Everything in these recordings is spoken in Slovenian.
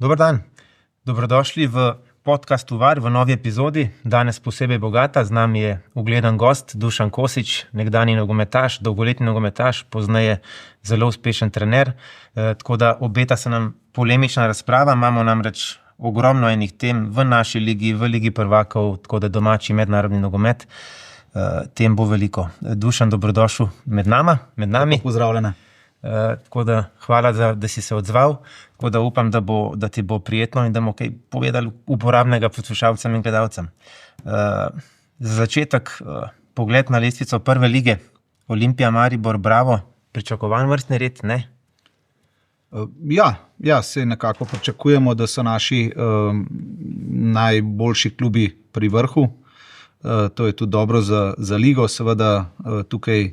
Dober dan, dobrodošli v podcastu VAR v novi epizodi. Danes posebej bogata, z nami je ugleden gost Dušan Kosič, nekdanji nogometaš, dolgoletni nogometaš, pozneje zelo uspešen trener. Tako da obeta se nam polemična razprava, imamo namreč ogromno enih tem v naši ligi, v Ligi prvakov, tako da domači mednarodni nogomet. Tem bo veliko. Dušan, dobrodošel med nami. Pozdravljena. Tako da hvala, da si se odzval, tako da upam, da ti bo prijetno in da bomo kaj povedali uporabnega poslušalcem in gledalcem. Za začetek pogled na lestvico prve lige, Olimpija, Maribor, Bravo, pričakovan vrstni red, ne? Ja, se nekako pričakujemo, da so naši najboljši klubi pri vrhu. To je tudi dobro za ligo, seveda tukaj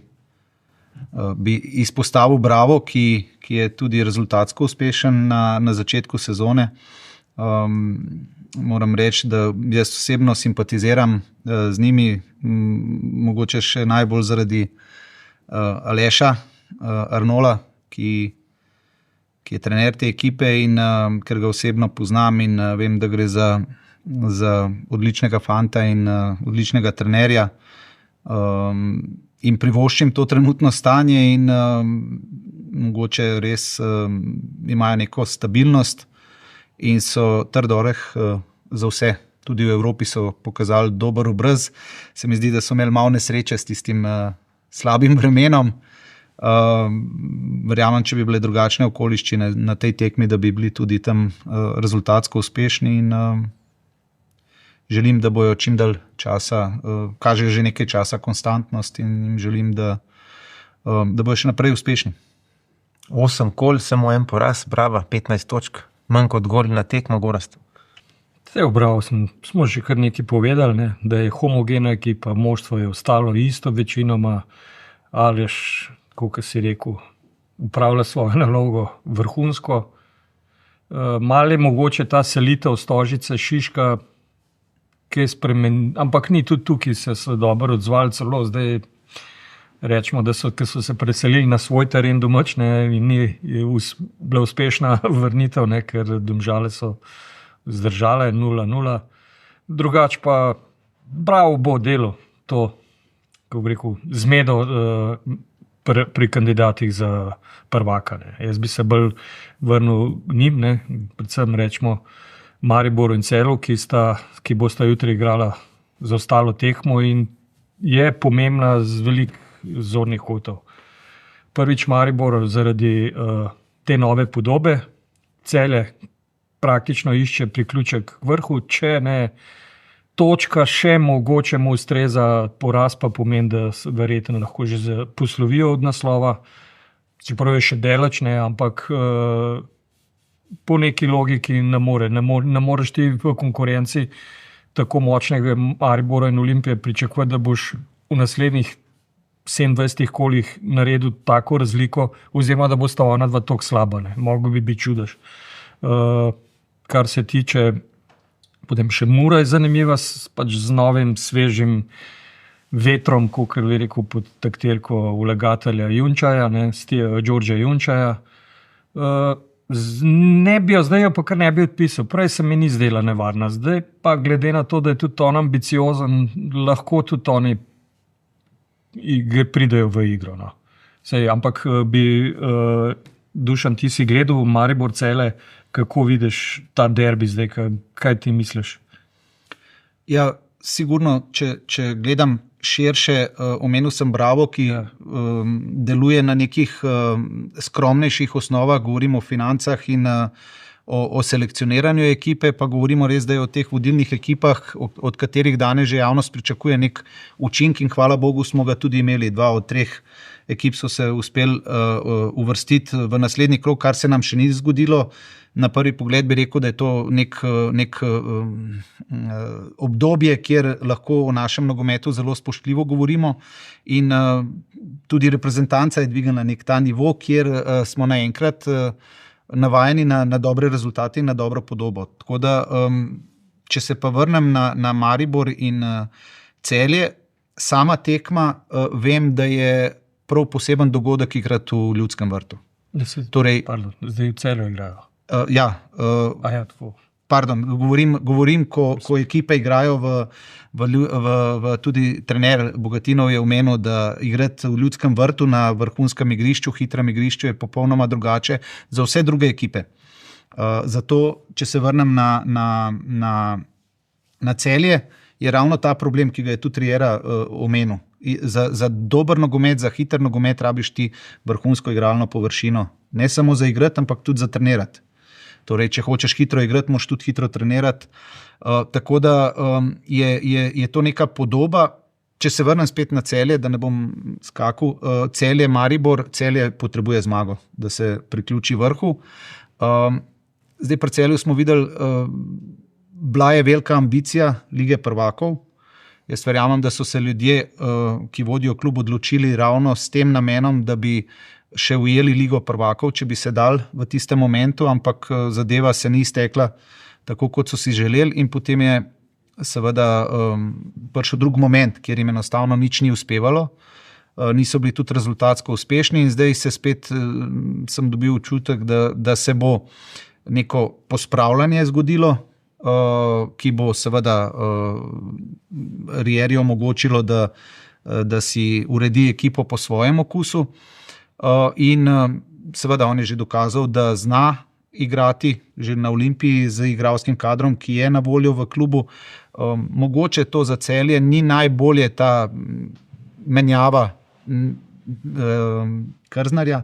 bi izpostavil Bravo, ki je tudi rezultatsko uspešen na začetku sezone. Moram reči, da jaz osebno simpatiziram z njimi, mogoče še najbolj zaradi Aleša Arnola, ki je trener te ekipe in ker ga osebno poznam in vem, da gre za odličnega fanta in odličnega trenerja. In privoščim to trenutno stanje in mogoče res imajo neko stabilnost in so trd oreh za vse. Tudi v Evropi so pokazali dober obraz. Se mi zdi, da so imeli malo nesreče s tistim slabim vremenom. Verjamem, če bi bile drugačne okoliščine na tej tekmi, da bi bili tudi tam rezultatsko uspešni in želim, da bojo čim dalj časa, kaže že nekaj časa konstantnost in jim želim, da bojo še naprej uspešni. 8 kol, samo en poraz, Brava, 15 točk, manj kot gol na tekmo, Gorazd. Vse v Bravo smo že kar nekaj povedali, ne? Da je homogena ekipa, moštvo je ostalo isto večinoma, Aleš, kot si rekel, upravlja svojo nalogo vrhunsko. Malo je mogoče ta selitev Stožice, Šiška, ampak ni tudi tukaj se dobro odzvali, celo zdaj rečemo, da so se preselili na svoj teren domač, ne, in ni bila uspešna vrnitev, ne, ker Domžale so zdržale 0-0. Drugač pa Bravo bo delo to, kako bi rekel, zmedo pri kandidatih za prvaka. Ne. Jaz bi se bolj vrnil njim, ne, predvsem rečemo Mariboru in Celju, ki bosta jutri igrala za ostalo tekmo in je pomembna z veliko zornih kotov. Prvič Maribor zaradi te nove podobe, Celje praktično išče priključek k vrhu, če ne točka še mogoče mu ustreza, poraz pa pomeni, da verjetno lahko že poslovijo od naslova, čeprav je še daleč, ne, ampak po neki logiki ne moreš ti v konkurenci tako močnega Maribora in Olimpije pričakovati, da boš v naslednjih 27 kolih naredil tako razliko, oziroma da bosta ona dva toliko slaba. Mogo bi biti čudež. Kar se tiče, potem še Mura je zanimiva, pač z novim, svežim vetrom, kakor bi rekel, pod taktirko vlagatelja Junčaja, Đorđa Junčaja. Ne bi jo, zdaj jo pa kar ne bi odpisal. Prej se mi ni zdela nevarna. Zdaj pa glede na to, da je tudi on ambiciozen, lahko tudi oni pridejo v igro. No. Ampak Dušan, ti si gledal Maribor Celje, kako vidiš ta derbi zdaj, kaj ti misliš? Ja, sigurno, če gledam širše, omenil sem Bravo, ki deluje na nekih skromnejših osnovah, govorimo o financah in o selekcioniranju ekipe, pa govorimo res, da je o teh vodilnih ekipah, od katerih danes že javnost pričakuje nek učink in hvala Bogu smo ga tudi imeli. 2 od 3 ekip so se uspeli uvrstiti v naslednji krog, kar se nam še ni zgodilo. Na prvi pogled bi rekel, da je to nek obdobje, kjer lahko o našem nogometu zelo spoštljivo govorimo in tudi reprezentanca je dvignila nek ta nivo, kjer smo naenkrat navajeni na dobre rezultate in na dobro podobo. Tako da, če se pa vrnem na Maribor in Celje, sama tekma, vem, da je prav poseben dogodek igrati v Ljudskem vrtu. Zdaj v Celju igrajo. Govorim, ko ekipe igrajo tudi trener Bogatinov je omenil, da igrati v Ljudskem vrtu na vrhunskem igrišču, hitrem igrišču je popolnoma drugače za vse druge ekipe. Zato, če se vrnem na Celje, je ravno ta problem, ki ga je tudi Riera omenil. Za dober nogomet, za hiter nogomet rabiš ti vrhunsko igralno površino. Ne samo za igrati, ampak tudi za trenirati. Torej, če hočeš hitro igrati, moraš tudi hitro trenirati. Tako da je to neka podoba. Če se vrnem spet na Celje, da ne bom skakal, Celje, Maribor, Celje potrebuje zmago, da se priključi vrhu. Zdaj pri Celju smo videli, bila je velika ambicija Lige prvakov. Jaz verjamem, da so se ljudje, ki vodijo klub, odločili ravno s tem namenom, da bi še ujeli Ligo prvakov, če bi se dal v tistem momentu, ampak zadeva se ni iztekla tako, kot so si želeli, in potem je seveda prišel drug moment, kjer jim enostavno nič ni uspevalo, niso bili tudi rezultatsko uspešni in zdaj se spet sem dobil občutek, da se bo neko pospravljanje zgodilo, ki bo seveda Rieri omogočilo, da si uredi ekipo po svojem okusu. In seveda on je že dokazal, da zna igrati že na Olimpiji z igralskim kadrom, ki je na voljo v klubu. Mogoče to za Celje ni najbolje ta menjava Krznarja,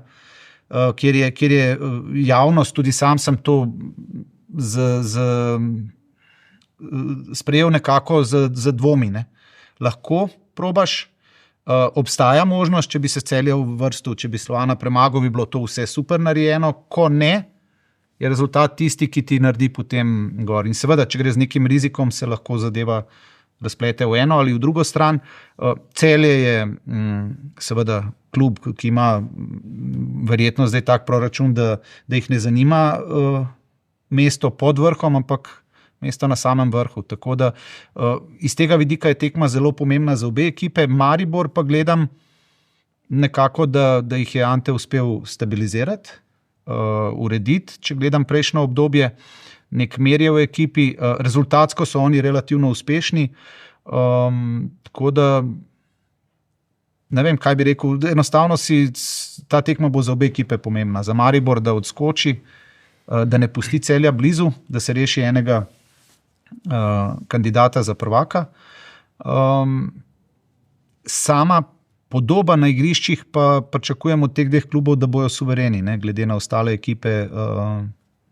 kjer je javnost, tudi sam sem to sprejel nekako z dvomi. Ne. Lahko probaš, obstaja možnost, če bi se Celje uvrstil, če bi Slovana premagal, bi bilo to vse super narejeno, ko ne, je rezultat tisti, ki ti naredi potem gor. In seveda, če gre z nekim rizikom, se lahko zadeva razplete v eno ali v drugo stran. Celje je seveda klub, ki ima verjetno zdaj tak proračun, da jih ne zanima mesto pod vrhom, ampak mesto na samem vrhu. Tako da iz tega vidika je tekma zelo pomembna za obe ekipe. Maribor pa gledam nekako, da jih je Ante uspel stabilizirati, urediti. Če gledam prejšnjo obdobje, nek merje v ekipi, rezultatsko so oni relativno uspešni. Tako da ne vem, kaj bi rekel. Enostavno ta tekma bo za obe ekipe pomembna. Za Maribor, da odskoči, da ne pusti Celja blizu, da se reši enega kandidata za prvaka. Sama podoba na igriščih pa pričakujemo od teh dveh klubov, da bojo suvereni, ne? Glede na ostale ekipe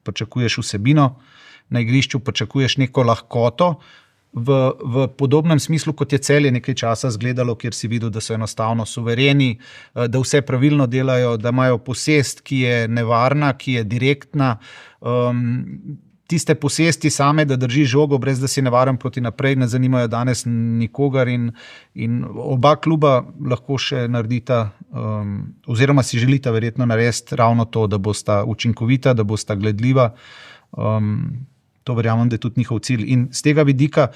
pričakuješ vsebino, na igrišču pričakuješ neko lahkoto, v podobnem smislu, kot je Celje nekaj časa izgledalo, kjer si videl, da so enostavno suvereni, da vse pravilno delajo, da imajo posest, ki je nevarna, ki je direktna, tiste posesti same, da drži žogo, brez da si nevaren proti naprej, ne zanimajo danes nikogar in oba kluba lahko še naredita, oziroma si želita verjetno narediti ravno to, da bosta učinkovita, da bosta gledljiva. To verjamem, da je tudi njihov cilj. In z tega vidika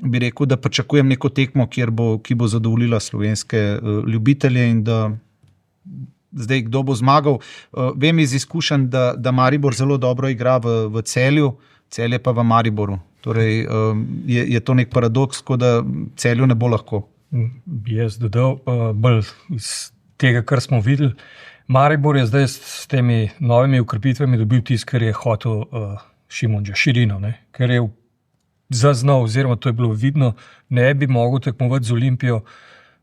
bi rekel, da pričakujem neko tekmo, ki bo zadovoljila slovenske ljubitelje in da zdaj, kdo bo zmagal. Vem iz izkušenj, da Maribor zelo dobro igra v Celju, Celje pa v Mariboru. Torej, je to nek paradoks, ko da Celju ne bo lahko. Bi jaz dodal bolj iz tega, kar smo videli. Maribor je zdaj s temi novimi ukrepitvami dobil tisto, kar je hotel Šimunža, širino, ne? Ker je zaznal, oziroma to je bilo vidno, ne bi mogel tekmovati z Olimpijo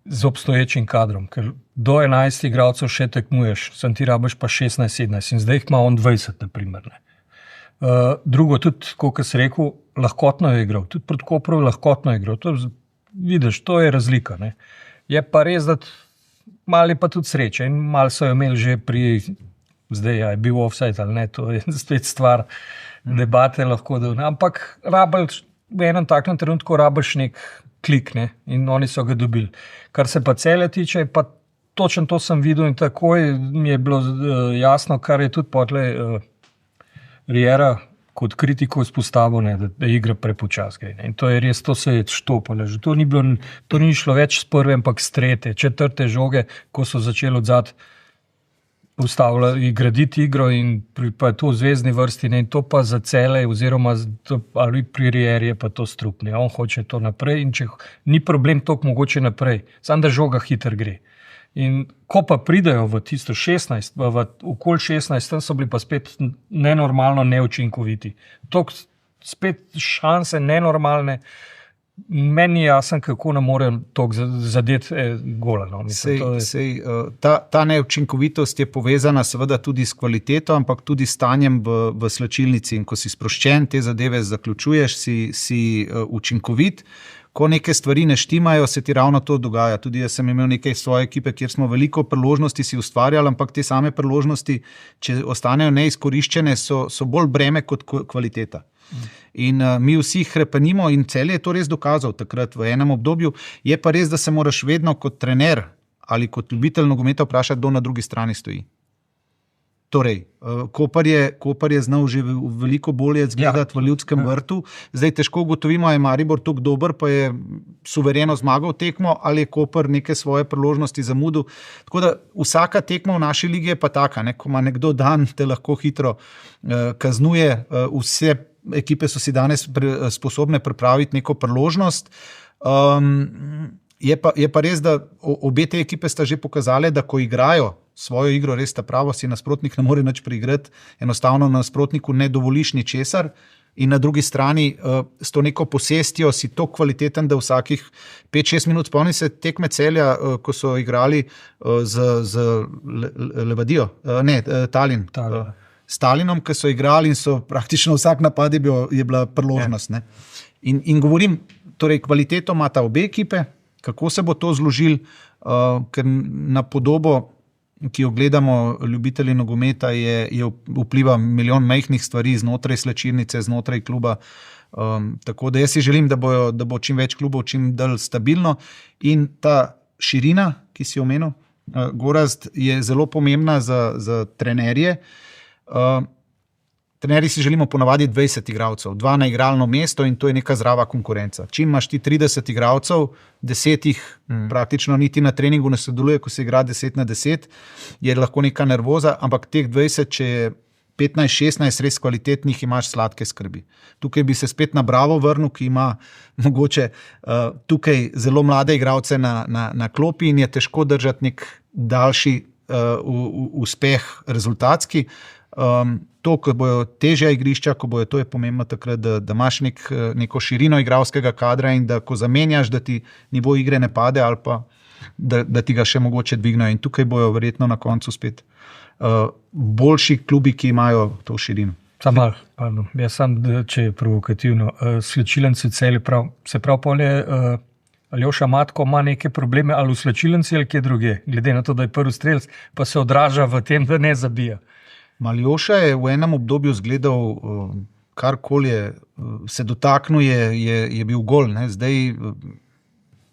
z obstoječim kadrom, ker do 11 igralcev še tekmuješ, sem ti rabiš pa 16-17 in zdaj jih ima on 20, naprimer. Drugo, tudi, kot si rekel, lahkotno je igral, tudi proti Kopru je lahkotno igral, to vidiš, to je razlika. Ne? Je pa res, da malo je pa tudi sreče in malo so jo imeli že zdaj je bil offside ali ne, to je spet stvar debate lahko, ampak v enem takem trenutku rabiš nek klik, ne? In oni so ga dobili. Kar se pa Celja tiče, pa točno to sem videl in takoj mi je bilo jasno, kar je tudi potlej Riera kot kritiko izpostavil, ne, da igra prepočasno. In to je res, to se je štopalo. To ni šlo več s prve, ampak s tretje, četrte žoge, ko so začeli odzad. postavljati, graditi igro in pa je to v zvezdni vrsti, ne, in to pa za Celje oziroma ali pri Rieri je pa to strup, ne, on hoče to naprej in če ni problem toliko mogoče naprej, samo da žoga hiter gre. In ko pa pridejo v tisto 16, v okoli 16, tam so bili pa spet nenormalno neučinkoviti. Toliko spet šanse nenormalne, meni je jasen, kako ne morejo toliko zadeti gola. No. Mislim, ta neučinkovitost je povezana seveda tudi s kvaliteto, ampak tudi s stanjem v slačilnici. In ko si sproščen, te zadeve zaključuješ, si učinkovit. Ko neke stvari ne štimajo, se ti ravno to dogaja. Tudi jaz sem imel nekaj svoje ekipe, kjer smo veliko priložnosti si ustvarjali, ampak te same priložnosti, če ostanejo neizkoriščene, so bolj breme kot kvaliteta. In mi vsi hrepenimo in Celje je to res dokazal takrat v enem obdobju. Je pa res, da se moraš vedno kot trener ali kot ljubitelj nogometa vprašati, kdo na drugi strani stoji. Torej, Koper je znal že veliko bolje zgledati v Ljudskem vrtu. Zdaj težko ugotovimo, je Maribor tako dober, pa je suvereno zmagal tekmo, ali je Koper neke svoje priložnosti zamudil. Tako da vsaka tekma v naši ligi je pa taka, ne? Ko ima nekdo dan, te lahko hitro kaznuje. Vse ekipe so si danes sposobne pripraviti neko priložnost. Je pa res, da obe te ekipe sta že pokazale, da ko igrajo svojo igro, res ta pravo, si nasprotnik ne more nič priigrati, enostavno nasprotniku ne dovoliš ničesar in na drugi strani s to neko posestjo si to kvaliteten, da vsakih 5-6 minut, spomnim se tekme Celja, ko so igrali z Levadijo, Tallinn. S Tallinom, ki so igrali in so praktično vsak napad je bila priložnost. Ne? In govorim, torej kvaliteto ima ta obe ekipe, kako se bo to zložil, ker na podobo, ki jo gledamo ljubitelji nogometa, je vpliva milijon majhnih stvari znotraj slačilnice, znotraj kluba. Tako da jaz si želim, da bo čim več klubov čim dalj stabilno. In ta širina, ki si omenil, Gorazd, je zelo pomembna za trenerje. Trenerji si želimo ponavadi 20 igralcev, 2 na igralno mesto in to je neka zdrava konkurenca. Čim imaš ti 30 igralcev, 10 jih praktično niti na treningu ne sodeluje, ko se igra 10-10, je lahko neka nervoza, ampak teh 20, če je 15-16 res kvalitetnih, imaš sladke skrbi. Tukaj bi se spet na Bravo vrnil, ki ima mogoče tukaj zelo mlade igralce na klopi in je težko držati nek daljši uspeh rezultatski. To, ko bojo težja igrišča, to je pomembno takrat, da imaš neko širino igralskega kadra in da ko zamenjaš, da ti nivo igre ne pade ali pa da ti ga še mogoče dvignejo. In tukaj bojo verjetno na koncu spet boljši klubi, ki imajo to širino. Če je provokativno, slačilnici Celje se prav polje, Aljoša Matko ima neke probleme ali v slačilnici ali kje druge, glede na to, da je prvi strelec, pa se odraža v tem, da ne zabija. Aljoša je v enem obdobju zgledal, karkoli se dotaknil, je bil gol. Ne? Zdaj,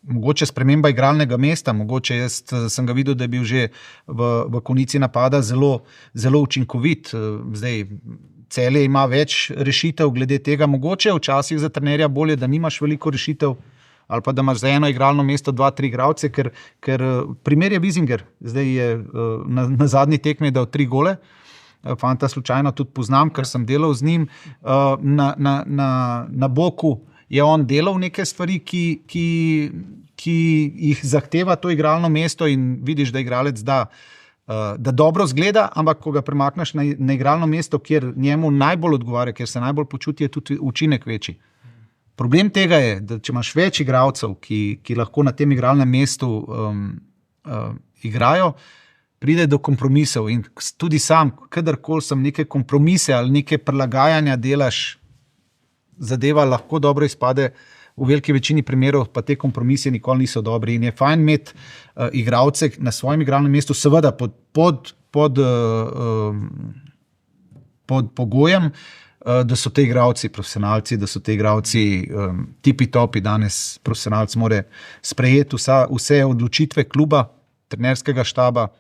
mogoče sprememba igralnega mesta, mogoče jaz sem ga videl, da je bil že v konici napada zelo, zelo učinkovit. Zdaj, Celje ima več rešitev glede tega, mogoče včasih za trenerja bolje, da nimaš veliko rešitev, ali pa da imaš za eno igralno mesto 2-3 igralce, ker primer je Bizinger. Zdaj je na zadnji tekmi dal 3 gole. Fanta slučajno tudi poznam, ker sem delal z njim. Na boku je on delal neke stvari, ki jih zahteva to igralno mesto in vidiš, da igralec da dobro zgleda, ampak ko ga premakneš na igralno mesto, kjer njemu najbolj odgovarja, kjer se najbolj počuti, je tudi učinek večji. Problem tega je, da če imaš več igralcev, ki lahko na tem igralnem mestu igrajo, pride do kompromisov in tudi sam, kadarkoli sem neke kompromise ali neke prilagajanja delaš, zadeva lahko dobro izpade, v veliki večini primerov pa te kompromise nikoli niso dobri in je fajn imeti igralce na svojem igralnem mestu, seveda pod pogojem, da so te igralci profesionalci, da so te igralci tipi-topi, danes profesionalc more sprejeti vse odločitve kluba, trenerskega štaba.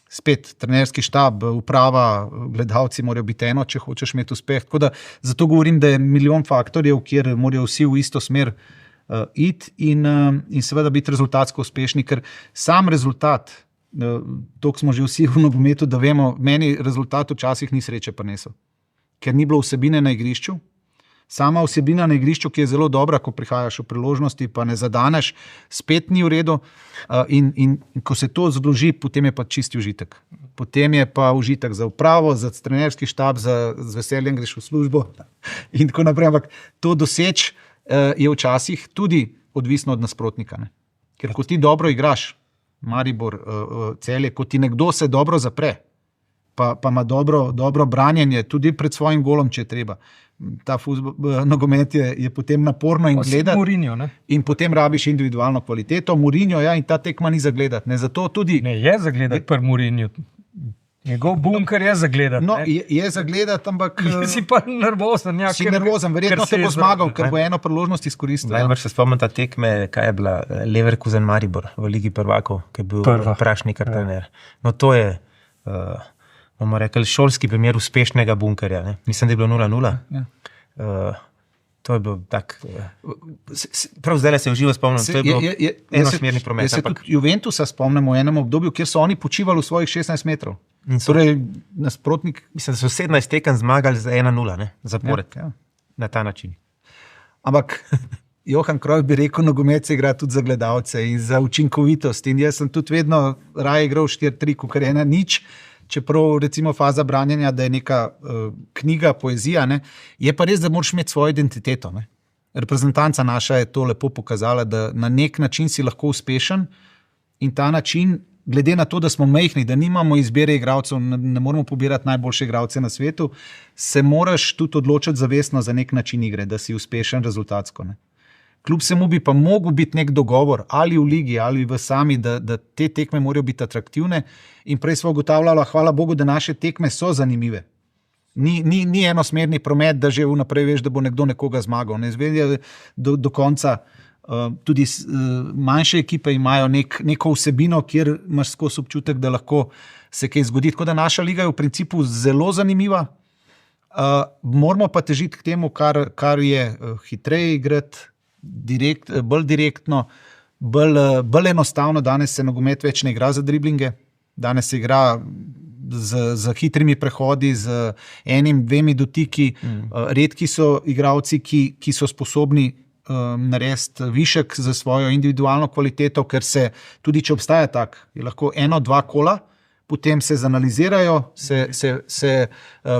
Spet, trenerski štab, uprava, gledalci morajo biti eno, če hočeš imeti uspeh. Tako da, zato govorim, da je milijon faktorjev, kjer morajo vsi v isto smer iti in seveda biti rezultatsko uspešni, ker sam rezultat Toliko smo že vsi v nogometu, da vemo, meni rezultat včasih ni sreče prinesel. Ker ni bilo vsebine na igrišču. Sama vsebina na igrišču, ki je zelo dobra, ko prihajaš v priložnosti, pa ne zadaneš, spet ni v redu. In ko se to zloži, potem je pa čisti užitek. Potem je pa užitek za upravo, za trenerski štab, z veseljem greš v službo in tako naprej. Ampak to doseči je včasih tudi odvisno od nasprotnika. Ne? Ker ko ti dobro igraš, Maribor, Celje, ko ti nekdo se dobro zapre, pa ima dobro branjenje, tudi pred svojim golom, če je treba. Ta nogomet je potem naporno in gledati. Mourinho, ne? In potem rabiš individualno kvaliteto. Mourinho, ja, in ta tekma ni za gledati. Zato tudi... Ne, je za gledati pri Mourinhu. Njegov bunker je za gledati. No, je za gledati, ampak... Si pa nervozen. Ja, si nervozen, verjetno te bo zmagal, ker bo eno priložnost izkoristil. Najbolj se spomnim ta tekme, kaj je bila Leverkusen Maribor v Ligi prvakov, ki je bil Prašnikar trener. No, to je... bomo rekli, šolski primer uspešnega bunkerja. Ne? Mislim, da je bilo 0-0. Ja. To je bil tak... Prav zdaj se je uživo spomnim, to je bil enosmerni promet. Jaz se tudi Juventusa spomnim v enem obdobju, kjer so oni počivali v svojih 16 metrov. Torej, nasprotnik... Mislim, da so 17 tekem zmagali za 1-0, zapored. Ja. Na ta način. Ampak... Johan Cruyff bi rekel, nogomet se igra tudi za gledalce in za učinkovitost. In jaz sem tudi vedno raje igral 4-3, kot je 1-0. Čeprav recimo faza branjenja, da je neka knjiga, poezija, ne, je pa res, da moraš imeti svojo identiteto. Ne. Reprezentanca naša je to lepo pokazala, da na nek način si lahko uspešen in ta način, glede na to, da smo majhni, da nimamo izbire igralcev, ne moramo pobirati najboljše igralce na svetu, se moraš tudi odločiti zavestno za nek način igre, da si uspešen rezultatsko. Ne. Kljub vsemu bi pa mogel biti nek dogovor, ali v ligi, ali v sami, da te tekme morajo biti atraktivne. In prej smo ugotavljali, hvala Bogu, da naše tekme so zanimive. Ni enosmerni promet, da že vnaprej veš, da bo nekdo nekoga zmagal. Ne zvedi do konca. Tudi manjše ekipe imajo neko vsebino, kjer imaš skozi občutek, da lahko se kaj zgodi. Tako da naša liga je v principu zelo zanimiva. Moramo pa težiti k temu, kar je hitreje igrati, bolj direktno, bolj enostavno. Danes se nogomet več ne igra za driblinge, danes se igra z hitrimi prehodi, z enim, dvemi dotiki. Redki so igralci, ki so sposobni narediti višek za svojo individualno kvaliteto, ker se, tudi če obstaja tak, je lahko 1-2 kola, potem se zanalizirajo, se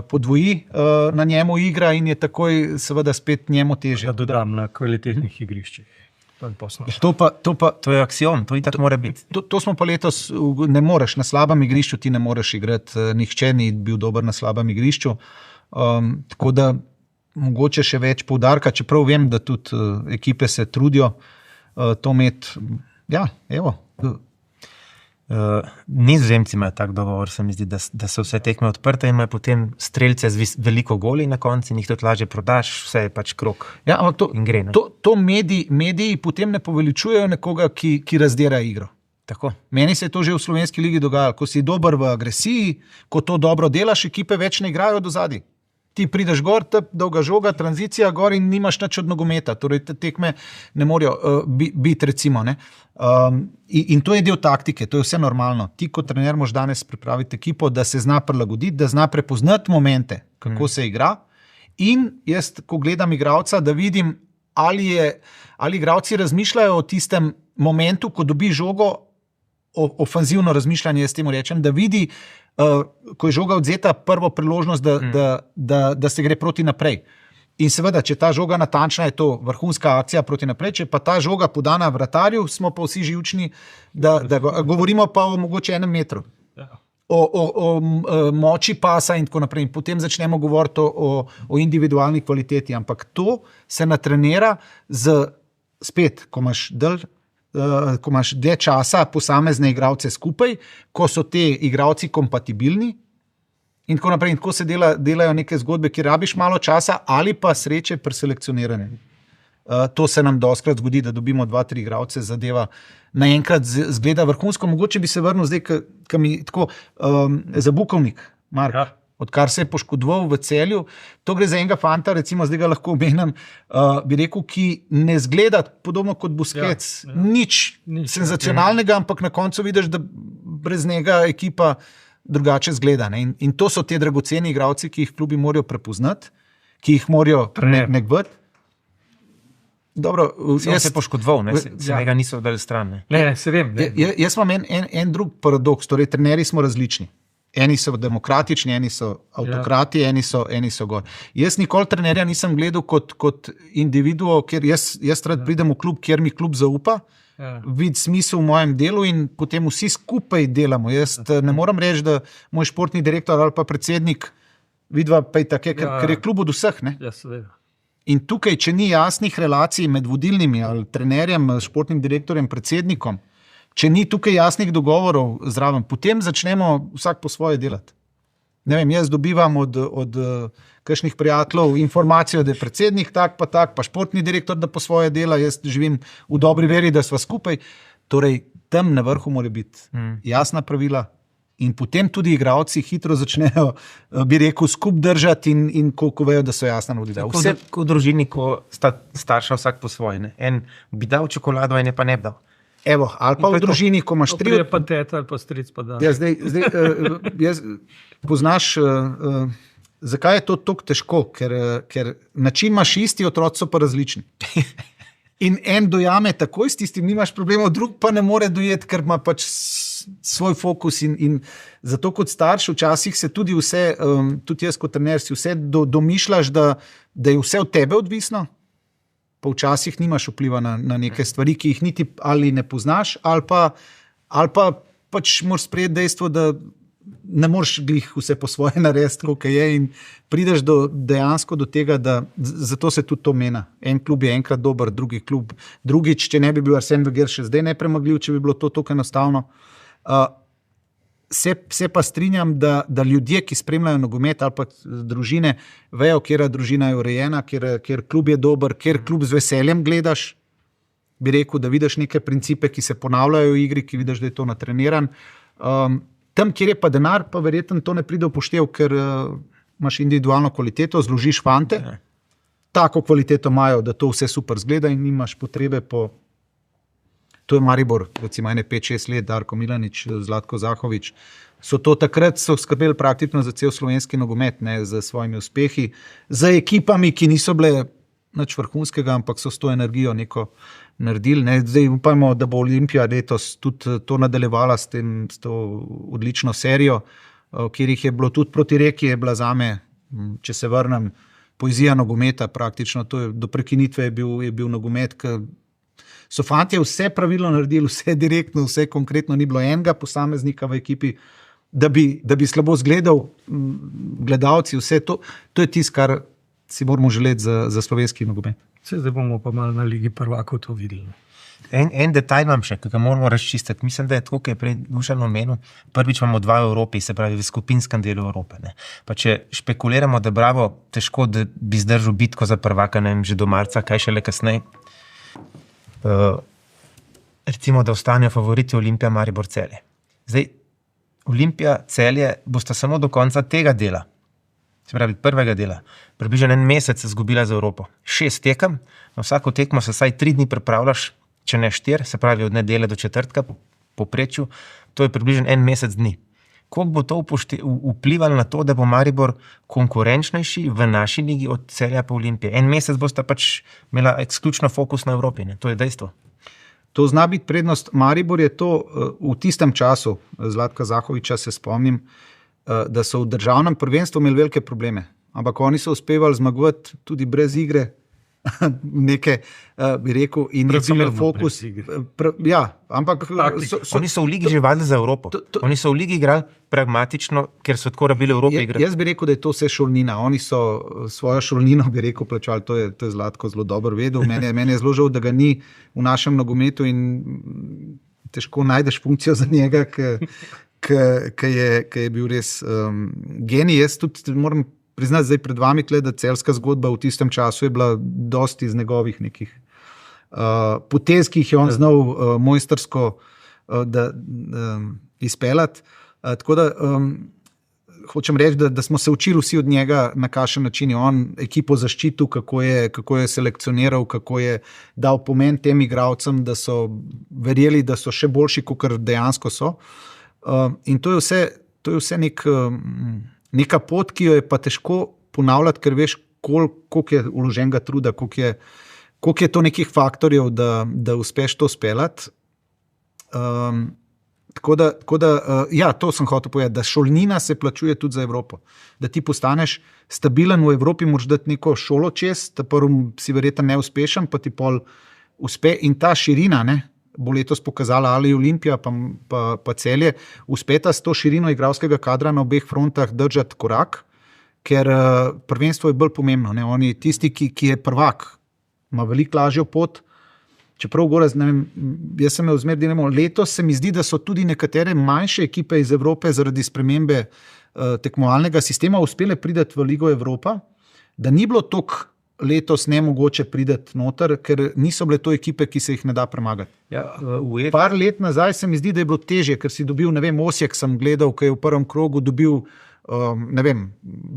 podvoji na njemu igra in je takoj seveda spet njemu težje. Da dodam na kvalitetnih igriščih. To je aksiom, to itak mora biti. To smo pa letos, ne moreš, na slabem igrišču ti ne moreš igrati, nihče ni bil dober na slabem igrišču, tako da mogoče še več poudarka, čeprav vem, da tudi ekipe se trudijo to imeti. Ja, evo. Nizozemci imajo tak dogovor, se mi zdi, da so vse tekme odprte in imajo potem strelce z veliko goli na konci in jih tudi lažje prodaš, vse je pač krog. Ja, ampak to mediji potem ne poveličujejo nekoga, ki razdira igro. Tako. Meni se je to že v slovenski ligi dogajalo. Ko si dober v agresiji, ko to dobro delaš, ekipe več ne igrajo do zadaj. Ti prideš gor, dolga žoga, tranzicija gor in nimaš nič od nogometa. Torej, te tekme ne morajo biti, recimo. Ne? In to je del taktike, to je vse normalno. Ti kot trener moraš danes pripraviti ekipo, da se zna prilagoditi, da zna prepoznati momente, kako se igra. In jaz, ko gledam igralca, da vidim, ali igralci razmišljajo o tistem momentu, ko dobi žogo, ofenzivno razmišljanje, jaz temu rečem, da vidi, ko je žoga odzeta, prvo priložnost, da se gre proti naprej. In seveda, če ta žoga natančna, je to vrhunska akcija proti naprej, če pa ta žoga podana vratarju, smo pa vsi živčni, da govorimo pa o mogoče 1 metru. O moči pasa in tako naprej. In potem začnemo govoriti o individualni kvaliteti. Ampak to se natrenira spet, ko imaš dlje časa posamezne igralce skupaj, ko so te igralci kompatibilni in tako naprej. In tako se delajo neke zgodbe, ki rabiš malo časa ali pa sreče pri selekcioniranju. To se nam dostkrat zgodi, da dobimo 2-3 igralce, zadeva naenkrat zgleda vrhunsko. Mogoče bi se vrnil zdaj, ki mi tako za Bukovnik, Mark. Ja. odkar se je poškodoval v Celju. To gre za enega fanta, recimo zdaj ga lahko omenim, bi rekel, ki ne zgleda podobno kot Busquets. Nič senzacionalnega, ampak na koncu vidiš, da brez njega ekipa drugače zgleda. Ne? In to so te dragoceni igralci, ki jih klubi morajo prepoznati, ki jih morajo negvati. Dobro, jaz se poškodoval, se njega niso dali stran. Ne, se vem. Jaz imam en drug paradoks, torej trenerji smo različni. Eni so demokratični, eni so avtokrati, eni so gor. Jaz nikoli trenerja nisem gledal kot individuo, ker jaz rad pridem v klub, kjer mi klub zaupa, vidim smisel v mojem delu in potem vsi skupaj delamo. Jaz ne morem reči, da moj športni direktor ali pa predsednik vidva pa je take, ker je klub od vseh. Ne? Ja, seveda. In tukaj, če ni jasnih relacij med vodilnimi ali trenerjem, športnim direktorjem, predsednikom, če ni tukaj jasnih dogovorov zraven, potem začnemo vsak po svoje delati. Ne vem, jaz dobivam od kakšnih prijateljev informacijo, da je predsednik tak, pa športni direktor, da po svoje dela, jaz živim v dobri veri, da sva skupaj. Torej, tam na vrhu mora biti jasna pravila in potem tudi igralci hitro začnejo, bi rekel, skup držati in ko vejo, da so jasna navodila. Vse v družini, ko sta starša vsak po svoje. Ne? En bi dal čokolado, en je pa ne bi dal. Evo, ali pa v družini, ko imaš tri... Pa teta ali pa stric pa da. Ja, zdaj poznaš, zakaj je to tako težko? Ker način imaš isti, otroci so pa različni. In en dojame takoj s tistim, nimaš problemov, drug pa ne more dojeti, ker ima pač svoj fokus in zato kot starš včasih se tudi vse, tudi jaz kot trener si vse domišljaš, da je vse od tebe odvisno, pa včasih nimaš vpliva na neke stvari, ki jih niti ali ne poznaš, ali pa pač moraš sprejeti dejstvo, da ne moreš glih vse po svoje narediti, kako je in prideš dejansko do tega, da zato se tudi to mena. En klub je enkrat dober, drugi klub drugič, če ne bi bil Arsène Wenger še zdaj nepremagljiv, če bi bilo to tako enostavno. Se pa strinjam, da ljudje, ki spremljajo nogomet ali pa družine, vejo, kjera družina je urejena, kjer klub je dober, kjer klub z veseljem gledaš, bi rekel, da vidiš neke principe, ki se ponavljajo v igri, ki vidiš, da je to natreniran. Tam, kjer je pa denar, pa verjetno to ne pride v poštev, ker imaš individualno kvaliteto, zložiš fante, tako kvaliteto imajo, da to vse super zgleda in nimaš potrebe po... To je Maribor, recimo 5-6 let, Darko Milanič, Zlatko Zahovič. Takrat so skrbeli praktično za cel slovenski nogomet, ne, z svojimi uspehi, z ekipami, ki niso bile nič vrhunskega, ampak so s to energijo neko naredili. Ne. Zdaj upajmo, da bo Olimpija letos tudi to nadaljevala s to odlično serijo, kjer jih je bilo tudi proti Reki, je bila zame, če se vrnem, poezija nogometa praktično. Do prekinitve je bil nogomet, so fantje vse pravilno naredili, vse direktno, vse konkretno, ni bilo enega posameznika v ekipi, da bi slabo zgledal gledalci, vse to je tisto, kar si moramo želeti za slovenski nogomet. Zdaj bomo pa malo na Ligi prvakov to videli. En detajl imam še, ki ga moramo razčistiti. Mislim, da je tako, kot je prej Dušan omenil, prvič imamo 2 v Evropi, se pravi v skupinskem delu Evrope. Ne. Pa če špekuliramo, da Bravo težko, da bi zdržal bitko za prvaka, ne vem, že do marca, kaj šele kasneje. Recimo, da ostanejo favoriti Olimpija, Maribor, Celje. Zdaj, Olimpija, Celje bosta samo do konca tega dela, se pravi prvega dela, približno 1 mesec izgubila za Evropo. 6 tekem, na vsako tekmo se vsaj 3 dni pripravljaš, če ne 4, se pravi od nedelje do četrtka po povprečju, to je približno 1 mesec dni. Koliko bo to vplivalo na to, da bo Maribor konkurenčnejši v naši ligi od Celja pa Olimpije? 1 mesec bosta pač imela eksključno fokus na Evropi, ne? To je dejstvo. To zna biti prednost. Maribor je to v tistem času, Zlatka Zahoviča se spomnim, da so v državnem prvenstvu imeli velike probleme, ampak oni so uspevali zmagovati tudi brez igre, neke, bi rekel, in so imeli fokus. Ja, ampak... Oni so v ligi že vadili za Evropo. Oni so v ligi igrali pragmatično, ker so tako rabili Evropi igrati. Jaz bi rekel, da je to vse šolnina. Oni so svojo šolnino, bi rekel, plačali. To je Zlatko zelo dobro vedel. Meni je zelo žal, da ga ni v našem nogometu in težko najdeš funkcijo za njega, ki je bil res genij. Jaz tudi moram priznati zdaj pred vami tle, da celjska zgodba v tistem času je bila dosti iz njegovih nekih potez, ki jih je on znal mojstrsko izpeljati. Tako da hočem reči, da smo se učili vsi od njega, na kakšen način je on ekipo zaščitil, kako je selekcioniral, kako je dal pomen tem igralcem, da so verjeli, da so še boljši, kot dejansko so. In to je vse neka pot, ki jo je pa težko ponavljati, ker veš, koliko je vloženega truda, koliko je to nekih faktorjev, da uspeš to speljati. Tako da, ja, to sem hotel povedati, da šolnina se plačuje tudi za Evropo. Da ti postaneš stabilen v Evropi, moraš dati neko šolo čez, ta prvi si verjetno neuspešen, pa ti pol uspe in ta širina, ne, bo letos pokazala ali Olimpija, pa Celje, uspeta s to širino igralskega kadra na obeh frontah držati korak, ker prvenstvo je bolj pomembno. Ne. Oni, tisti, ki je prvak, ima veliko lažjo pot. Čeprav gore, ne vem, jaz sem imel zmer dilemo, letos se mi zdi, da so tudi nekatere manjše ekipe iz Evrope zaradi spremembe tekmovalnega sistema uspele priti v Ligo Evropa, da ni bilo toliko letos nemogoče priti noter, ker niso bile to ekipe, ki se jih ne da premagati. Ja, Par let nazaj se mi zdi, da je bilo težje, ker si dobil, ne vem, Osijek sem gledal, ki je v prvem krogu dobil ne vem,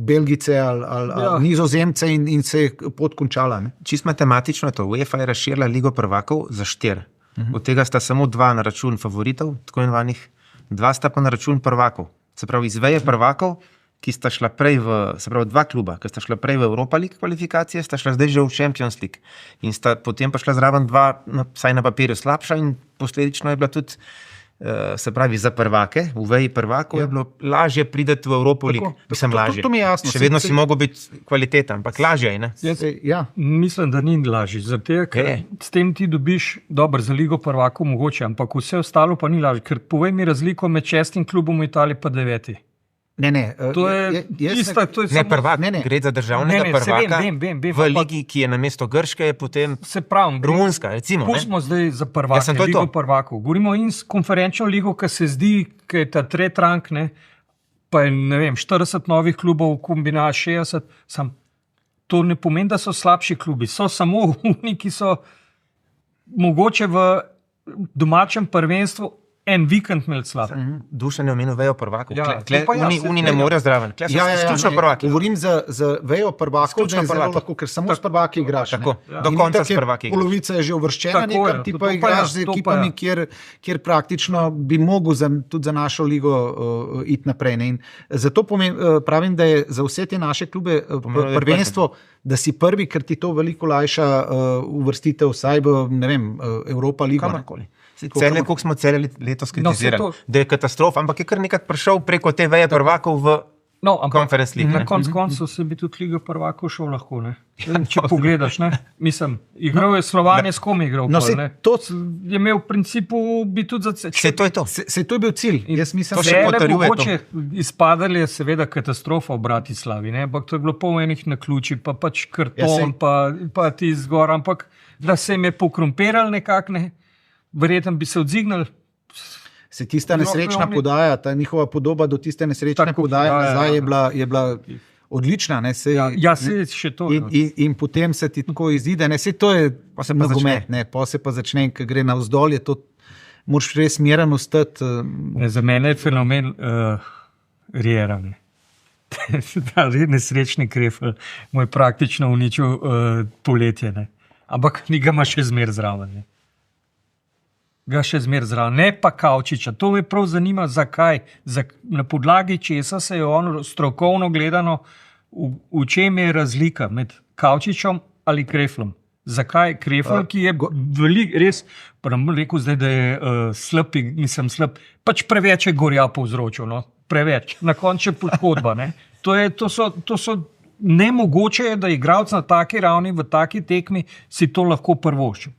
Belgice ali Nizozemce in se je pot končala. Ne? Čist matematično je to. UEFA je razširila Ligo prvakov za 4. Od tega sta samo 2 na račun favoritov, tako imenovanih, 2 sta pa na račun prvakov. Se pravi, iz veje prvakov, ki sta šla prej se pravi 2 kluba, ki sta šla prej v Europa League kvalifikacije, sta šla zdaj že v Champions League. In sta potem pa šla zraven 2, vsaj na papirju slabša in posledično je bila tudi se pravi za prvake, v veji prvakov je bilo lažje priti v Evropo League. Mislim, lažje. To mi je jasno. Še vedno si mogel biti kvaliteten, ampak lažje je, ne? Ja. Mislim, da ni lažje. Zato, ker s tem ti dobiš dobro za Ligo prvakov mogoče, ampak vse ostalo pa ni lažje. Ker povej mi razliko med 6. klubom v Italiji pa 9. Ne. To je ista, to je ne samo... prvak, gre za državnega prvaka. Vem, v ligi, ki je namesto Grške, je potem se pravi, Romunska, recimo. Pustimo zdaj za prvake, Ligo prvakov. Govorimo in s konferenčno ligo, ki se zdi, ki je ta tretrank, pa je, ne vem, 40 novih klubov, kombinat 60, to ne pomeni, da so slabši klubi. So samo oni, ki so mogoče v domačem prvenstvu en vikend imeli slab. Dušan je omenil vejo prvakov. Ja, Oni ne morejo zraven. Izključno prvaki. Govorim za vejo prvakov, da je zelo lahko, ker samo s prvaki igraš. Tako, do konca s prvaki igraš. Polovica je že uvrščena, nekaj ti pa igraš z ekipami, kjer praktično bi mogel tudi za našo ligo iti naprej. In zato pravim, da je za vse te naše klube prvenstvo, da si prvi, ker ti to veliko lajša uvrstitev vsaj v, ne vem, Europa ligo. Kamorkoli. Celje, koliko smo Celje letos kritizirali, da je katastrofa, ampak je kar nekaj prišel preko te veje prvakov v Conference League. Na koncu se bi tudi Liga prvakov šel lahko, ne? Če pogledaš, ne? Mislim, igral je Slovanje, s kom je igral? To je imel v principu bi tudi za Celje. Se to je to. Se to je bil cilj. Jaz mislim, to še potrjuje to. Izpadali je seveda katastrofa v Bratislavi, ne? Ampak to je bilo pol enih naključij, pa pač karton, pa ti zgor, ampak da se jim je pokrompirali nekako, ne? Verjetno bi se odzignili. Se tista nesrečna podaja, ta njihova podoba do tiste nesrečne podaje nazaj je bila odlična. Ne, se še to. In potem se ti tako izide. Ne, se to je nogomet, pa se pa začne, ko gre navzdol, je to, moraš res miren ostati. Za mene je fenomen Riera. Ta nesrečni Krefl mu je praktično uničil poletje. Ne. Ampak njega ima še zmer zraven. Ne. Ne pa Kavčiča. To me prav zanima, zakaj. Na podlagi česa se je on strokovno gledano, v čem je razlika med Kavčičem ali Kreflom. Zakaj Krefl, ki je res, pa nam rekel zdaj, da je slab, pač preveč je gorja povzročil, no? Preveč. Na koncu je poškodba. To so nemogoče, da igralec na taki ravni, v taki tekmi si to lahko prvoščil.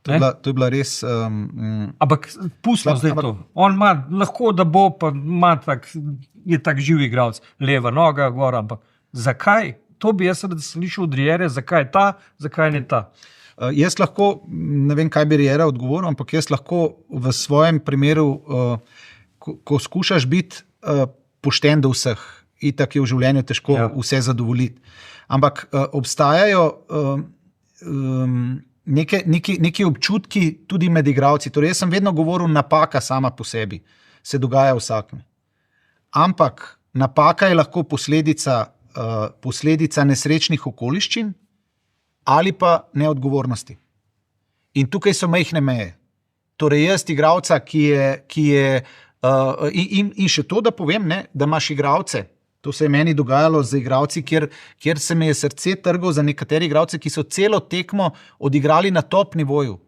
To je bila res... Ampak pustimo zdaj to. On ima lahko, da bo, pa je tak živ igralec, leva noga, gor, ampak zakaj? To bi jaz slišal od Riere, zakaj ta, zakaj ne ta? Jaz lahko, ne vem, kaj bi Riera odgovoril, ampak jaz lahko v svojem primeru, ko skušaš biti pošten do vseh, itak je v življenju težko vse zadovoljiti. Ampak obstajajo... Neki občutki tudi med igralci. Torej, jaz sem vedno govoril, napaka sama po sebi se dogaja vsakme. Ampak napaka je lahko posledica nesrečnih okoliščin ali pa neodgovornosti. In tukaj so majhne meje. Torej, jaz, igralca, ki je in še to, da povem, ne, da imaš igralce. To se je meni dogajalo z igralci, kjer se mi je srce trgal za nekateri igralce, ki so celo tekmo odigrali na top nivoju.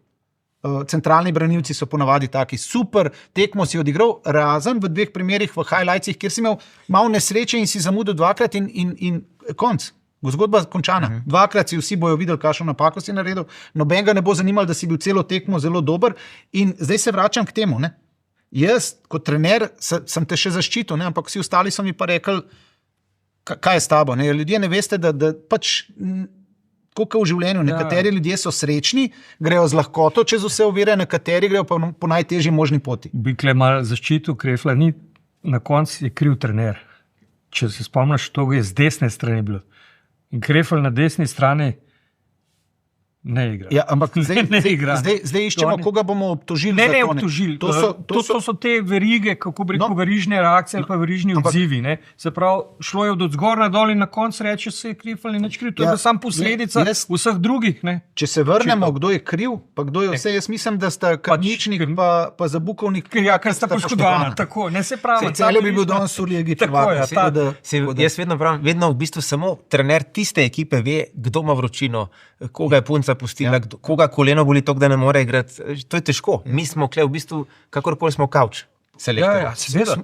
Centralni branilci so ponavadi taki, super tekmo si odigral, razen v 2 primerih v highlightsih, kjer si imel malo nesreče in si zamudil 2krat in konc. Zgodba končana. 2krat si vsi bojo videli, kakšno napako si naredil, nobenega ne bo zanimalo, da si bil celo tekmo zelo dober in zdaj se vračam k temu. Ne? Jaz, kot trener, sem te še zaščitil, ne? Ampak vsi ostali so mi pa rekli, kaj je s tabo. Ne? Ljudje ne veste, da pač, koliko v življenju. Nekateri ljudje so srečni, grejo z lahkoto čez vse ovire, nekateri grejo pa po najtežji možni poti. Bi kle malo zaščitil Krefla, ni na koncu je kriv trener. Če se spomniš, to je z desne strani bilo. In Krefl na desni strani ne igra. Ja, ampak zdaj iščemo, koga bomo obtožili. Ne obtožili. To so te verige, kako bi rekel, verižne reakcije ali pa verižni odzivi. Ne? Se pravi, šlo je od zgor na dol in na koncu reče se je kriv ali nič kriv. To je samo posledica vseh drugih. Ne? Če se vrnemo, kdo je kriv, pa kdo je vse, jaz mislim, da sta Karničnik pa Zabukovnik. Ja, ker sta poškodovana. Tako, ne se pravi. Celje bi bil danes v Ligi prvaka. Jaz vedno pravim, vedno v bistvu samo trener tiste ekipe ve, kdo ima vročino, koga je punca pustila, koga koleno boli toliko, da ne more igrati. To je težko. Mi smo kle v bistvu, kakorkoli smo kavč.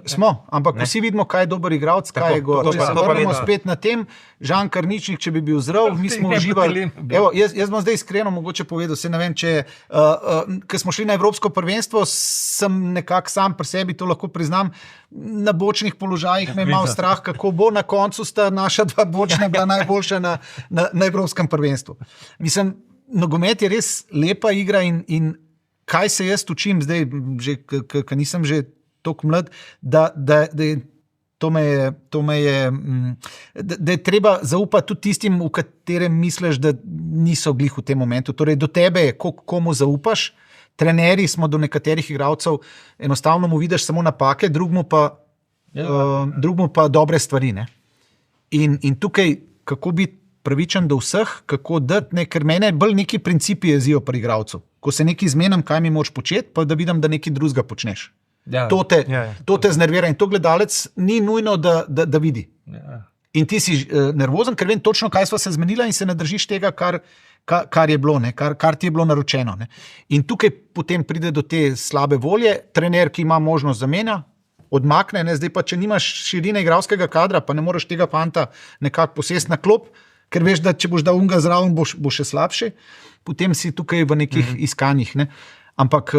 Smo, ampak vsi vidimo, kaj je dober igralec, kaj je gor. Če se vrnemo spet na tem, Žan Karničnik, če bi bil zdrav, mi smo uživali. Evo, jaz bom zdaj iskreno mogoče povedal, se ne vem, če ko smo šli na Evropsko prvenstvo, sem nekako sam pri sebi, to lahko priznam, na bočnih položajih me je malo strah, kako bo. Na koncu sta naša 2 bočna bila najboljša na Evropskem prvenstvu. Mislim, nogomet je res lepa igra in kaj se jaz učim zdaj, ker nisem že toliko mlad, da je treba zaupati tudi tistim, v katerem misliš, da niso glih v tem momentu. Torej, do tebe je, komu zaupaš. Trenerji smo do nekaterih igralcev, enostavno mu vidiš samo napake, drugmu pa dobre stvari. Ne? In tukaj, kako biti pravičen do vseh, kako dati, ker mene bolj neki principi jezijo pri igralcu. Ko se nekaj zmenim, kaj mi moraš početi, pa da vidim, da nekaj drugega počneš. To te znervira in to gledalec ni nujno, da vidi. In ti si nervozen, ker vem točno, kaj sva se zmenila in se ne držiš tega, kar je bilo, kar ti je bilo naročeno. Ne. In tukaj potem pride do te slabe volje, trener, ki ima možnost zamenja, odmakne, ne. Zdaj pa, če nimaš širine igralskega kadra, pa ne moreš tega fanta nekako posesti na klop, ker veš, da če boš dal unga zraven, bo še slabši, potem si tukaj v nekih iskanjih. Ne. Ampak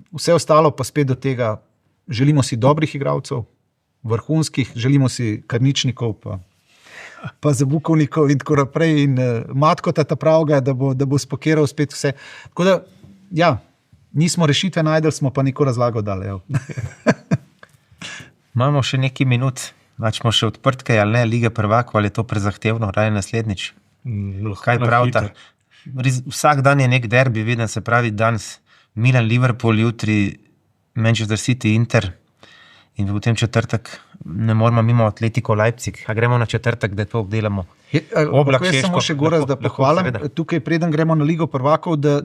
vse ostalo pa spet do tega, želimo si dobrih igralcev, vrhunskih, želimo si Karničnikov, pa Zabukovnikov in tako naprej in Matkota ta pravga, da bo spokeral spet vse. Tako da, ja, nismo rešitve najdeli, smo pa neko razlago dali. Imamo še nekaj minut. Smo še odprtke, ali ne, Liga prvakov, ali je to prezahtevno, raje naslednjič? Kaj pravita? Vsak dan je nek derbi, veden, se pravi danes Milan, Liverpool, jutri Manchester City, Inter in v tem četrtek ne moramo mimo Atletico Leipzig. A gremo na četrtek, da to obdelamo? Oblak Šeško. Samo še Goraz, da pohvalim. Tukaj preden gremo na Ligo prvakov, da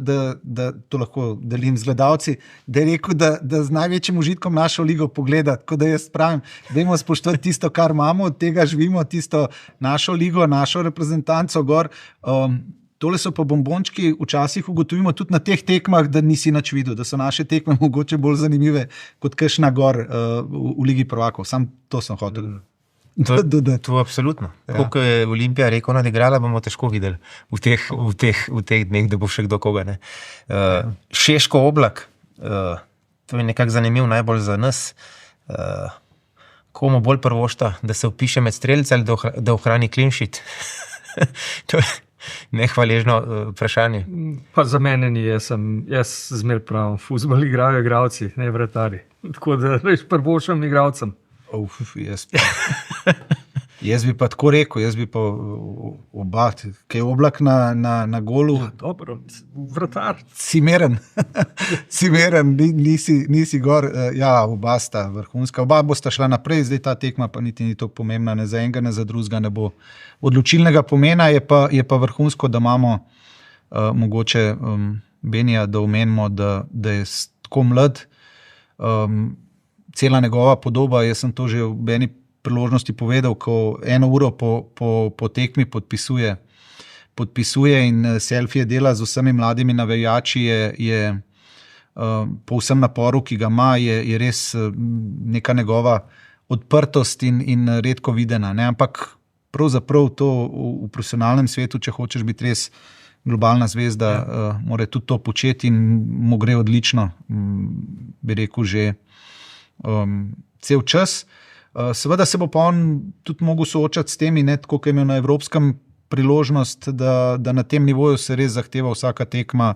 to lahko delim z gledalci, da je rekel, da z največjim užitkom našo ligo pogleda. Tako da jaz pravim, dajmo spoštovati tisto, kar imamo, od tega živimo, tisto našo ligo, našo reprezentanco gor. Tole so pa bombončki, včasih ugotovimo tudi na teh tekmah, da nisi nič videl, da so naše tekme mogoče bolj zanimive kot kakšna gor v Ligi prvakov. Sam to sem hotel. To absolutno. Koliko je Olimpija rekel nadigrala, bomo težko videli v teh dneh, da bo še kdo koga. Ne. Šeško Oblak, to je nekako zanimiv najbolj za nas. Komu bolj prvošta, da se vpiše med strelce ali da ohrani clean sheet? To je nehvaležno vprašanje. Pa za mene ni, jaz zmer pravim, fuzbol igrajo igralci, ne vratari. Tako da prvošam igralcem. Jaz bi pa tako rekel, jaz bi pa oba, kaj je Oblak na golu. Ja, dobro, vratar. Si meren, si meren, nisi gor. Ja, oba sta vrhunska, oba bosta šla naprej, zdaj ta tekma pa niti ni tako pomembna, ne za enega, ne za drugega ne bo odločilnega pomena, je pa vrhunsko, da imamo mogoče Benija, da omenimo, da je tako mlad, cela njegova podoba, jaz sem to že v eni priložnosti povedal, ko 1 uro po tekmi podpisuje in selfije dela z vsemi mladimi navijači, je po vsem naporu, ki ga ima, je res neka njegova odprtost in redko videna. Ne? Ampak pravzaprav to v profesionalnem svetu, če hočeš biti res globalna zvezda, mora tudi to početi in mu gre odlično, bi rekel, že cel čas. Seveda se bo pa on tudi mogel soočati s temi, tako kot je imel na evropskem priložnost, da na tem nivoju se res zahteva vsaka tekma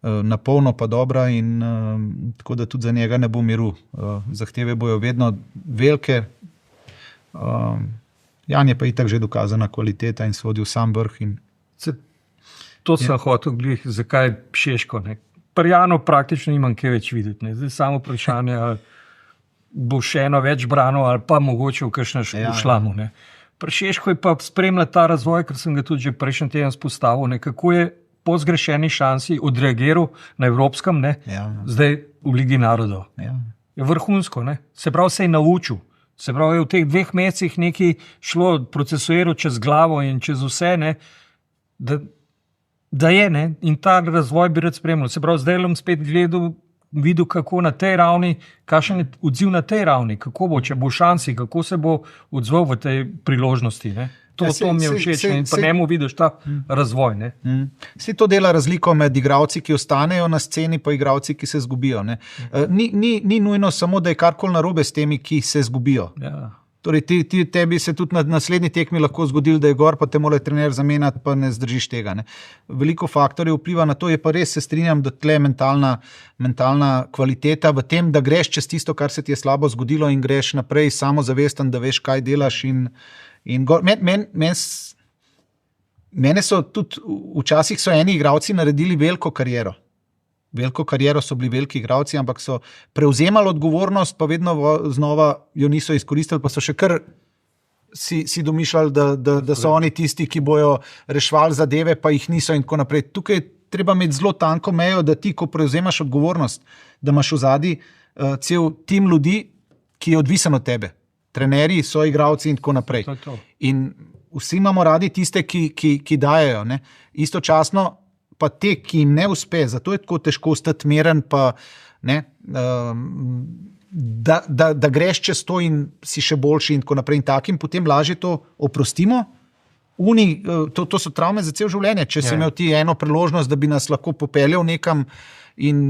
na polno pa dobra in tako da tudi za njega ne bo miru. Zahteve bojo vedno velike. Jan je pa itak že dokazana kvaliteta in sodi v sam vrh. To sem hotel glih, zakaj Šeško. Pri Janu praktično nimam kaj več videti. Ne. Zdaj samo vprašanje, ali bo še eno več brano ali pa mogoče v kakšnem šlamu. Ne. Pri Šeško je pa spremljati ta razvoj, ker sem ga tudi že prejšnji teden spostavil, kako je po zgrešeni šansi odreagiral na evropskem, zdaj v Ligi narodov. Je vrhunsko. Ne. Se pravi, se je naučil. Se pravi, je v teh 2 mesecih nekaj šlo, procesuiral čez glavo in čez vse, ne, da je, ne, in ta razvoj bi rad spremljal. Se pravi, zdaj bom spet videl, kako na tej ravni, kakšen je odziv na tej ravni, kako bo, če bo šansi, kako se bo odzval v tej priložnosti. Ne. To mi je všeč in pri njemu vidiš ta razvoj. Ne. Vsi to dela razliko med igravci, ki ostanejo na sceni, pa igravci, ki se zgubijo. Ne. Ni nujno samo, da je karkoli narobe s temi, ki se zgubijo. Ja. Torej, tebi se tudi na naslednji tekmi lahko zgodil, da je gor, pa te mora trener zamenjati, pa ne zdržiš tega. Ne. Veliko faktorjev vpliva na to, je pa res, se strinjam, da tle mentalna kvaliteta v tem, da greš čez tisto, kar se ti je slabo zgodilo in greš naprej samozavesten, da veš, kaj delaš in gor. Mene so tudi, včasih so eni igralci naredili veliko kariero. Veliko kariero so bili veliki igralci, ampak so prevzemali odgovornost, pa vedno znova jo niso izkoristili, pa so še kar si domišljali, da so oni tisti, ki bojo reševali zadeve, pa jih niso in tako naprej. Tukaj treba imeti zelo tanko mejo, da ti, ko prevzemaš odgovornost, da imaš v zadnji cel tim ljudi, ki je odvisen od tebe. Trenerji, so igralci in tako naprej. In vsi imamo radi tiste, ki dajejo. Ne? Istočasno pa te, ki jim ne uspe, zato je tako težko ostati miren, pa ne, da greš čez to in si še boljši in tako naprej in takim, potem lažje to oprostimo. To so travme za cel življenje, če si imel ti eno priložnost, da bi nas lahko popeljal nekam in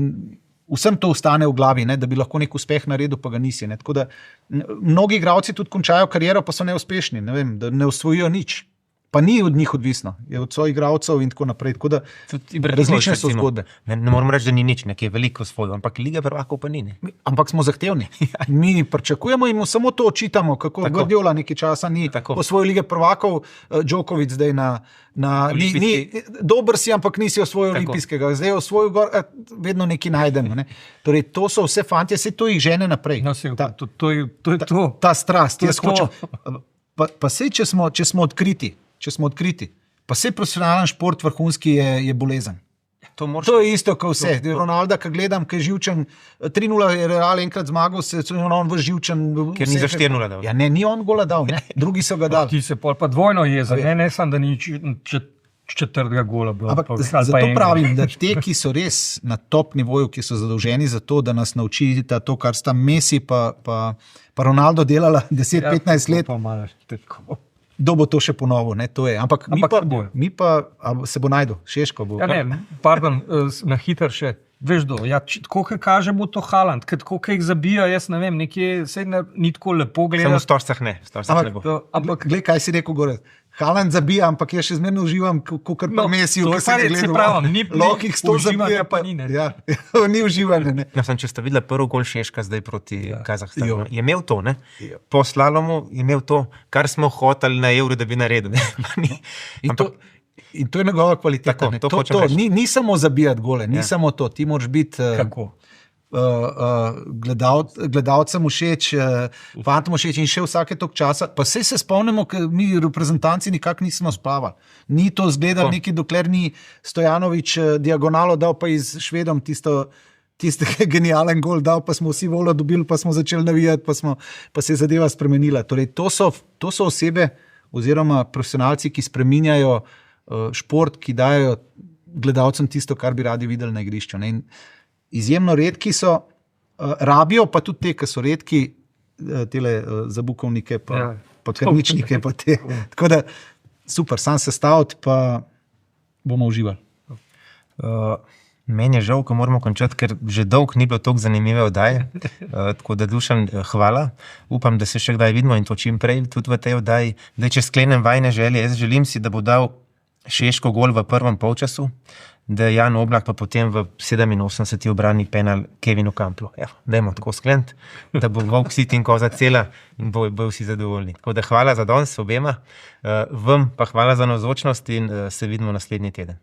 vsem to ostane v glavi, ne, da bi lahko nek uspeh naredil, pa ga nisi. Ne. Tako da mnogi igralci tudi končajo kariero, pa so neuspešni, ne vem, da ne osvojijo nič. Pa ni od njih odvisno, je od svojih igralcev in tako naprej. Tako da različne so zgodbe. Ne moramo reči, da ni nič, nekaj veliko svojo, ampak Liga prvakov pa ni. Ne? Ampak smo zahtevni. Mi pričakujemo in samo to očitamo, kako Guardiola nekaj časa ni osvojil Lige prvakov, Djokovic zdaj ni dober si, ampak nisi osvojil olimpijskega. Zdaj je osvojil gor, vedno nekaj najdemo. Ne? Torej, to so vse fantje, se to jih žene naprej. No, to je to. Ta strast, jaz hočem. Pa sej, če smo odkriti, pa sej profesionalen šport vrhunski je bolezen. To je isto, kot vse. Ronalda, ki gledam, ki je živčen, 3-0 je Real enkrat zmagal, se je on v živčen. Ker ni za 4-0 dal. Ja, ne, ni on gola dal, ne. Drugi so ga dali. Ti se pa dvojno jeza, ne sem, da ni četrtega gola bilo. Ampak zato pravim, da te, ki so res na top nivoju, ki so zadolženi za to, da nas naučita to, kar sta Messi pa Ronaldo delala 10-15 let. Pa malo tako. Kdo bo to še ponovil, ne, to je. Ampak mi pa se bo najdel, Šeško bo. Ja, ne, pardon, na hiter še. Veš do, tako kaj kaže, bo to Haaland, tako kaj jih zabija, jaz ne vem, nekje se ni tako lepo gledati. Samo v storsah ne bo. Ampak gled, kaj si rekel gore, Haaland zabija, ampak jaz še zmerno uživam, kot pri Messiju, to ki je sem pa ga res, gledal. saj pravim, ni Lokih 100 uživanja zabija, pa ni, ne. Ja, ni uživanja. Ne. Ja, če ste videli prvi gol Češka zdaj proti Kazahstanu, Jo. je imel to, ne? Jo. Po slalomu je imel to, kar smo hoteli na Euro, da bi naredil. Ne? In to je njegova kvaliteta. Tako, ne. to hočem reči. Ni samo zabijati gole, ni samo to. Ti moraš biti Kako? gledalcem všeč, fantom všeč in še vsake tok časa. Pa se spomnimo, ker mi reprezentanci nikako nismo splavali. Ni to zgledal neki, dokler ni Stojanovič diagonalo dal, pa iz Švedom tistega genijalen gol dal, pa smo vsi volo dobili, pa smo začeli navijati, pa se je zadeva spremenila. Torej, to so osebe oziroma profesionalci, ki spreminjajo šport, ki dajo gledalcem tisto, kar bi radi videli na igrišču. Ne? In izjemno redki so, rabijo pa tudi te, ki so redki, tele zabukovnike, pa krvničnike. Pa te. Tako da super, sam sestaviti, pa bomo uživali. Meni je žal, ko moramo končati, ker že dolgo ni bilo tako zanimive oddaje. Tako da, Dušan, hvala. Upam, da se še kdaj vidimo in to čim prej tudi v tej oddaji. Zdaj, če sklenem vajne želje, jaz želim si, da bo dal Šeško gol v prvem polčasu, da je Jan Oblak pa potem v 87. obrani penal Kevinu Kamplu. Dajmo tako skleniti, da bo volk sit in koza cela in bo vsi zadovoljni. Tako da hvala za danes obema, vam pa hvala za navzočnost in se vidimo naslednji teden.